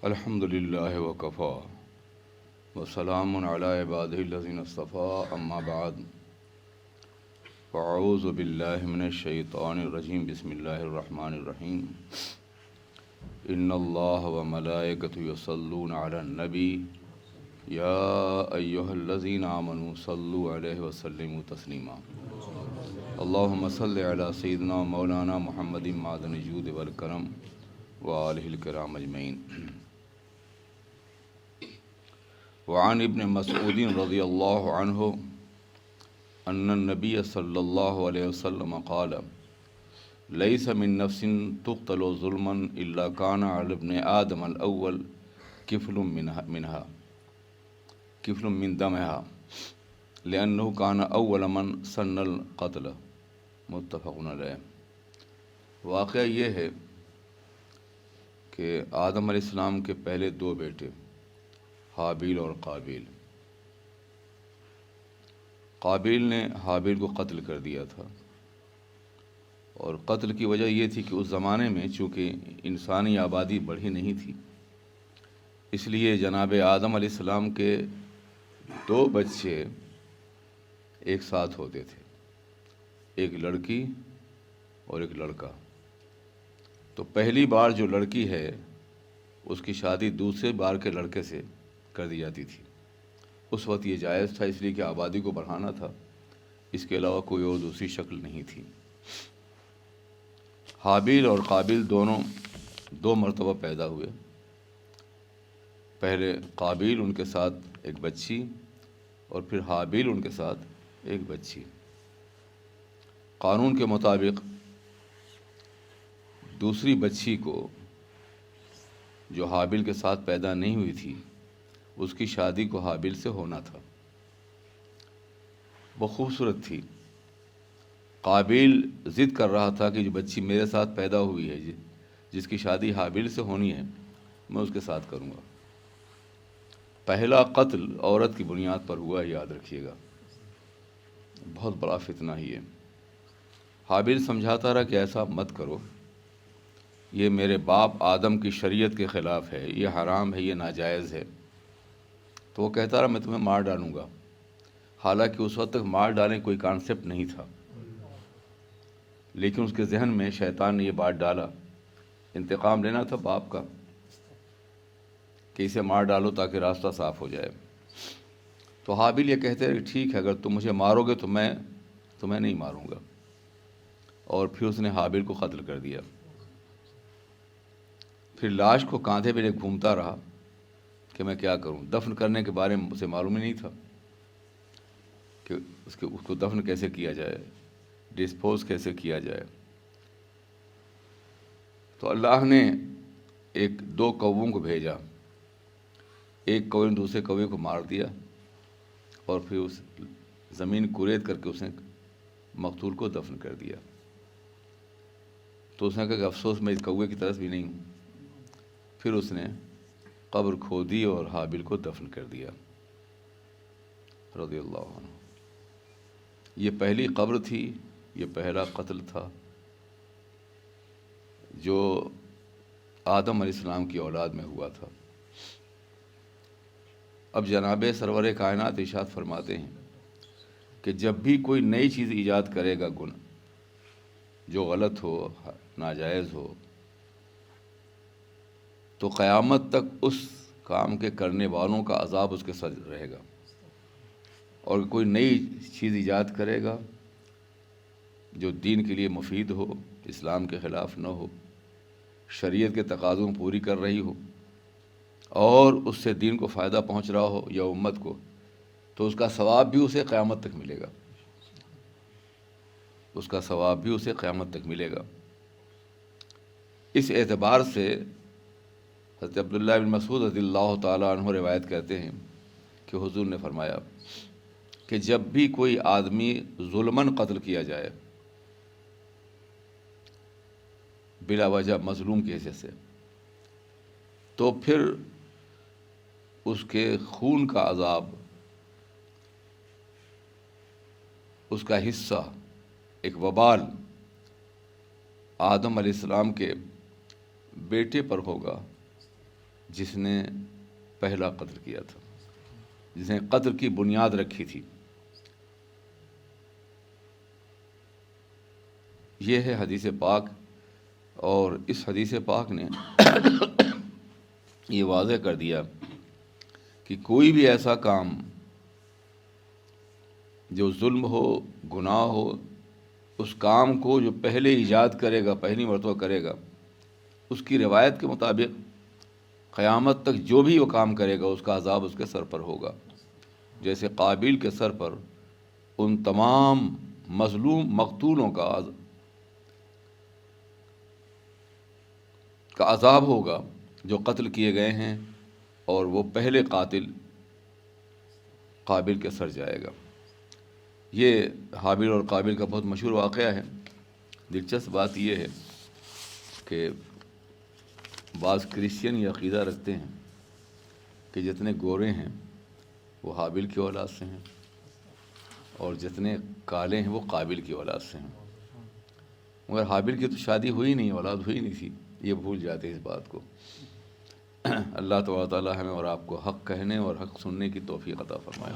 الحمد للہ وکفا وسلام علی عبادہ الذین اصطفیٰ اما بعد فاعوذ باللہ من الشیطان الرجیم بسم اللہ الرحمن الرحیم ان اللہ وملائکتہ یصلون علی النبی یا ایہا الذین آمنوا صلوا علیہ وسلموا تسلیما اللہم صل علی سیدنا مولانا محمد معدن الجود والکرم وآلہ الکرام اجمعین۔ وعن ابن مسعود رضی اللہ عنہ ان النبی صلی اللہ علیہ وسلم قال لیس من نفس تقتل ظلما الا کان علی ابن آدم الاول کفل من دمها لأنه کان اول من سن القتل، متفق علیہ۔ واقعہ یہ ہے کہ آدم علیہ السلام کے پہلے دو بیٹے حابیل اور قابیل۔ قابیل نے حابیل کو قتل کر دیا تھا، اور قتل کی وجہ یہ تھی کہ اس زمانے میں چونکہ انسانی آبادی بڑھی نہیں تھی، اس لیے جناب آدم علیہ السلام کے دو بچے ایک ساتھ ہوتے تھے، ایک لڑکی اور ایک لڑکا۔ تو پہلی بار جو لڑکی ہے اس کی شادی دوسرے بار کے لڑکے سے کر دی جاتی تھی۔ اس وقت یہ جائز تھا، اس لیے کہ آبادی کو بڑھانا تھا، اس کے علاوہ کوئی اور دوسری شکل نہیں تھی۔ حابیل اور قابیل دونوں دو مرتبہ پیدا ہوئے۔ پہلے قابیل ان کے ساتھ ایک بچی اور پھر حابیل ان کے ساتھ ایک بچی۔ قانون کے مطابق دوسری بچی کو جو حابیل کے ساتھ پیدا نہیں ہوئی تھی اس کی شادی کو حابیل سے ہونا تھا۔ وہ خوبصورت تھی۔ قابیل ضد کر رہا تھا کہ جو بچی میرے ساتھ پیدا ہوئی ہے جس کی شادی حابیل سے ہونی ہے میں اس کے ساتھ کروں گا۔ پہلا قتل عورت کی بنیاد پر ہوا، یاد رکھیے گا، بہت بڑا فتنہ ہی ہے۔ حابیل سمجھاتا رہا کہ ایسا مت کرو، یہ میرے باپ آدم کی شریعت کے خلاف ہے، یہ حرام ہے، یہ ناجائز ہے۔ تو وہ کہتا رہا میں تمہیں مار ڈالوں گا، حالانکہ اس وقت تک مار ڈالنے کوئی کانسیپٹ نہیں تھا، لیکن اس کے ذہن میں شیطان نے یہ بات ڈالا، انتقام لینا تھا باپ کا کہ اسے مار ڈالو تاکہ راستہ صاف ہو جائے۔ تو حابیل یہ کہتے ہیں کہ ٹھیک ہے، اگر تم مجھے مارو گے تو میں تمہیں نہیں ماروں گا، اور پھر اس نے حابیل کو قتل کر دیا۔ پھر لاش کو کاندھے پہ لے گھومتا رہا کہ میں کیا کروں۔ دفن کرنے کے بارے میں اسے معلوم ہی نہیں تھا کہ اس کو دفن کیسے کیا جائے، ڈسپوز کیسے کیا جائے۔ تو اللہ نے دو کووں کو بھیجا، ایک کوے نے دوسرے کوے کو مار دیا، اور پھر اس زمین کریت کر کے اس نے مقتول کو دفن کر دیا۔ تو اس نے کہا کہ افسوس میں اس کوے کی طرف بھی نہیں ہوں۔ پھر اس نے قبر کھودی اور حابیل کو دفن کر دیا، رضی اللہ عنہ۔ یہ پہلی قبر تھی، یہ پہلا قتل تھا جو آدم علیہ السلام کی اولاد میں ہوا تھا۔ اب جناب سرور کائنات ارشاد فرماتے ہیں کہ جب بھی کوئی نئی چیز ایجاد کرے گا جو غلط ہو، ناجائز ہو، تو قیامت تک اس کام کے کرنے والوں کا عذاب اس کے ساتھ رہے گا۔ اور کوئی نئی چیز ایجاد کرے گا جو دین کے لیے مفید ہو، اسلام کے خلاف نہ ہو، شریعت کے تقاضوں پوری کر رہی ہو، اور اس سے دین کو فائدہ پہنچ رہا ہو یا امت کو، تو اس کا ثواب بھی اسے قیامت تک ملے گا، اس کا ثواب بھی اسے قیامت تک ملے گا۔ اس اعتبار سے حضرت عبداللہ بن مسعود رضی اللہ تعالیٰ عنہ روایت کرتے ہیں کہ حضور نے فرمایا کہ جب بھی کوئی آدمی ظلماً قتل کیا جائے بلا وجہ مظلوم کی حیثیت سے، تو پھر اس کے خون کا عذاب، اس کا حصہ، ایک وبال آدم علیہ السلام کے بیٹے پر ہوگا جس نے پہلا قتل کیا تھا، جس نے قتل کی بنیاد رکھی تھی۔ یہ ہے حدیث پاک، اور اس حدیث پاک نے یہ واضح کر دیا کہ کوئی بھی ایسا کام جو ظلم ہو، گناہ ہو، اس کام کو جو پہلے ایجاد کرے گا، پہلی مرتبہ کرے گا، اس کی روایت کے مطابق قیامت تک جو بھی وہ کام کرے گا اس کا عذاب اس کے سر پر ہوگا، جیسے قابیل کے سر پر ان تمام مظلوم مقتولوں کا عذاب ہوگا جو قتل کیے گئے ہیں، اور وہ پہلے قاتل قابل کے سر جائے گا۔ یہ حابیل اور قابل کا بہت مشہور واقعہ ہے۔ دلچسپ بات یہ ہے کہ بعض کرسچین یہ عقیدہ رکھتے ہیں کہ جتنے گورے ہیں وہ حابیل کی اولاد سے ہیں، اور جتنے کالے ہیں وہ قابل کی اولاد سے ہیں، مگر حابیل کی تو شادی ہوئی نہیں، اولاد ہوئی نہیں تھی، یہ بھول جاتے ہیں اس بات کو۔ اللہ تبارک و تعالی ہمیں اور آپ کو حق کہنے اور حق سننے کی توفیق عطا فرمائے۔